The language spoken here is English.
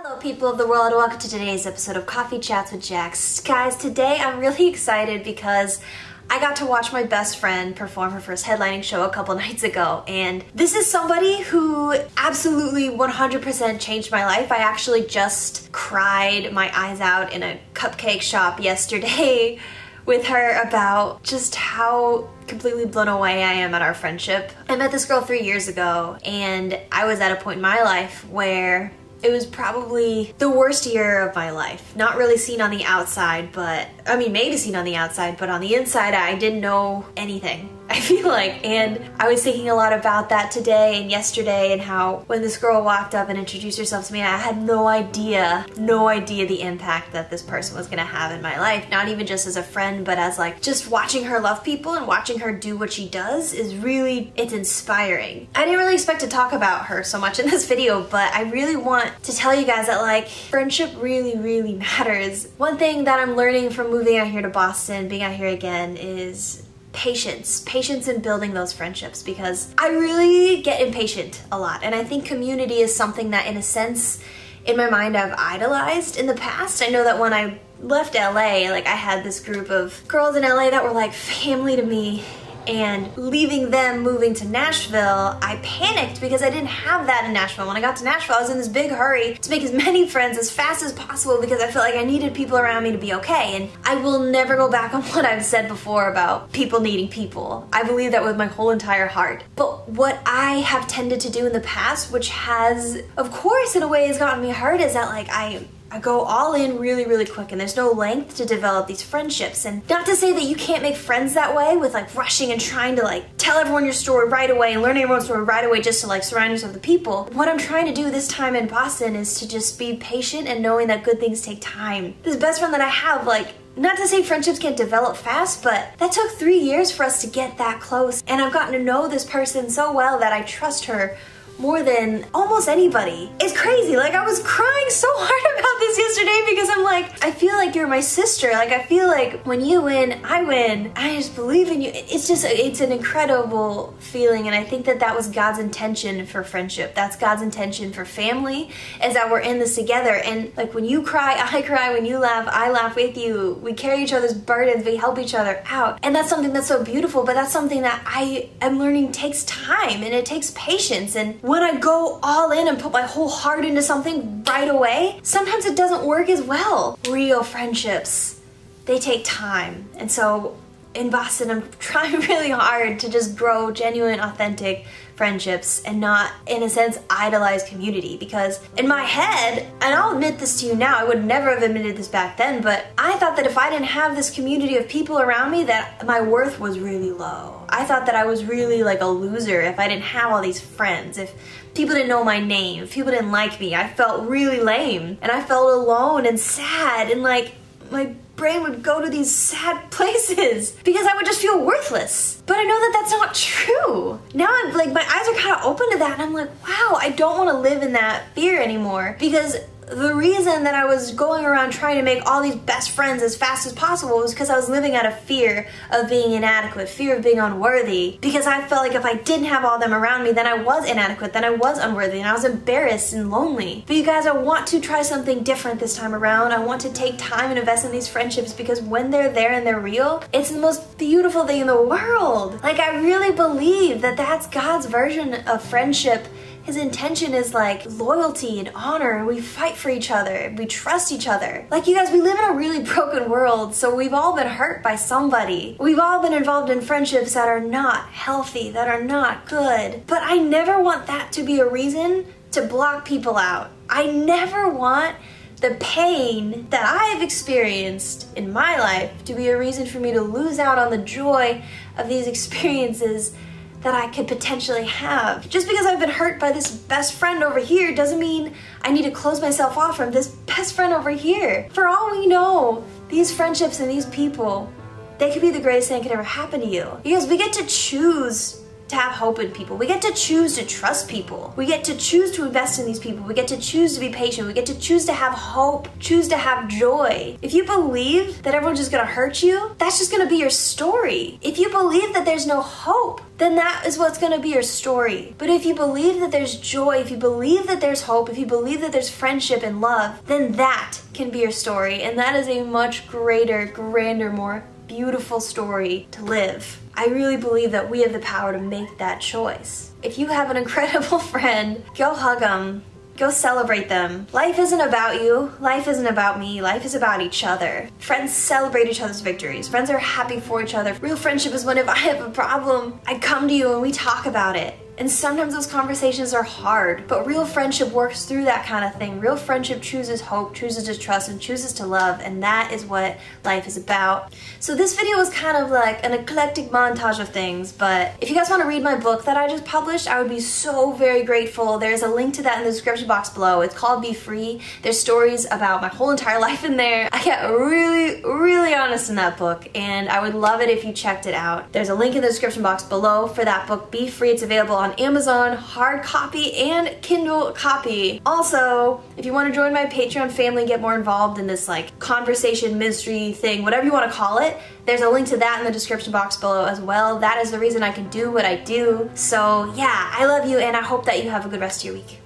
Hello people of the world, welcome to today's episode of Coffee Chats with Jax. Guys, today I'm really excited because I got to watch my best friend perform her first headlining show a couple nights ago, and this is somebody who absolutely 100% changed my life. I actually just cried my eyes out in a cupcake shop yesterday with her about just how completely blown away I am at our friendship. I met this girl 3 years ago, and I was at a point in my life where it was probably the worst year of my life. Not really seen on the outside, but I mean, maybe seen on the outside, but on the inside, I didn't know anything, I feel like. And I was thinking a lot about that today and yesterday, and how when this girl walked up and introduced herself to me, I had no idea the impact that this person was gonna have in my life. Not even just as a friend, but as like just watching her love people and watching her do what she does is really, it's inspiring. I didn't really expect to talk about her so much in this video, but I really want to tell you guys that like friendship really matters. One thing that I'm learning from moving out here to Boston, being out here again, is patience in building those friendships, because I really get impatient a lot, and I think community is something that in a sense in my mind I've idolized in the past. I know that when I left LA, like I had this group of girls in LA that were like family to me, and leaving them, moving to Nashville, I panicked because I didn't have that in Nashville. When I got to Nashville, I was in this big hurry to make as many friends as fast as possible because I felt like I needed people around me to be okay. And I will never go back on what I've said before about people needing people. I believe that with my whole entire heart. But what I have tended to do in the past, which has, of course, in a way has gotten me hurt, is that like I go all in really quick, and there's no length to develop these friendships. And not to say that you can't make friends that way with like rushing and trying to like tell everyone your story right away and learn everyone's story right away just to like surround yourself with people. What I'm trying to do this time in Boston is to just be patient and knowing that good things take time. This best friend that I have, like, not to say friendships can't develop fast, but that took 3 years for us to get that close. And I've gotten to know this person so well that I trust her more than almost anybody. It's crazy. Like, I was crying so hard about this yesterday because I'm like, I feel like you're my sister. Like, I feel like when you win, I win. I just believe in you. It's just, it's an incredible feeling, and I think that that was God's intention for friendship. That's God's intention for family, is that we're in this together. And like, when you cry, I cry. When you laugh, I laugh with you. We carry each other's burdens. We help each other out. And that's something that's so beautiful, but that's something that I am learning takes time, and it takes patience. And when I go all in and put my whole heart into something right away, sometimes it doesn't work as well. Real friendships, they take time. And so in Boston, I'm trying really hard to just grow genuine, authentic friendships and not, in a sense, idolize community. Because in my head, and I'll admit this to you now, I would never have admitted this back then, but I thought that if I didn't have this community of people around me, that my worth was really low. I thought that I was really like a loser if I didn't have all these friends, if people didn't know my name, if people didn't like me. I felt really lame, and I felt alone and sad, and like my brain would go to these sad places because I would just feel worthless. But I know that that's not true. Now I'm like, my eyes are kind of open to that, and I'm like, wow, I don't want to live in that fear anymore. Because the reason that I was going around trying to make all these best friends as fast as possible was because I was living out of fear of being inadequate, fear of being unworthy. Because I felt like if I didn't have all them around me, then I was inadequate, then I was unworthy, and I was embarrassed and lonely. But you guys, I want to try something different this time around. I want to take time and invest in these friendships, because when they're there and they're real, it's the most beautiful thing in the world. Like, I really believe that that's God's version of friendship. His intention is like loyalty and honor, and we fight for each other, we trust each other. Like, you guys, we live in a really broken world, so we've all been hurt by somebody. We've all been involved in friendships that are not healthy, that are not good. But I never want that to be a reason to block people out. I never want the pain that I have experienced in my life to be a reason for me to lose out on the joy of these experiences that I could potentially have. Just because I've been hurt by this best friend over here doesn't mean I need to close myself off from this best friend over here. For all we know, these friendships and these people, they could be the greatest thing that could ever happen to you. Because we get to choose to have hope in people. We get to choose to trust people. We get to choose to invest in these people. We get to choose to be patient. We get to choose to have hope, choose to have joy. If you believe that everyone's just gonna hurt you, that's just gonna be your story. If you believe that there's no hope, then that is what's gonna be your story. But if you believe that there's joy, if you believe that there's hope, if you believe that there's friendship and love, then that can be your story. And that is a much greater, grander, more beautiful story to live. I really believe that we have the power to make that choice. If you have an incredible friend, go hug them. Go celebrate them. Life isn't about you. Life isn't about me. Life is about each other. Friends celebrate each other's victories. Friends are happy for each other. Real friendship is when if I have a problem, I come to you and we talk about it. And sometimes those conversations are hard, but real friendship works through that kind of thing. Real friendship chooses hope, chooses to trust, and chooses to love, and that is what life is about. So this video was kind of like an eclectic montage of things, but if you guys want to read my book that I just published, I would be so very grateful. There's a link to that in the description box below. It's called Be Free. There's stories about my whole entire life in there. I get really, really honest in that book, and I would love it if you checked it out. There's a link in the description box below for that book, Be Free. It's available on Amazon, hard copy, and Kindle copy. Also, if you want to join my Patreon family, get more involved in this like conversation mystery thing, whatever you want to call it, there's a link to that in the description box below as well. That is the reason I can do what I do. So yeah, I love you and I hope that you have a good rest of your week.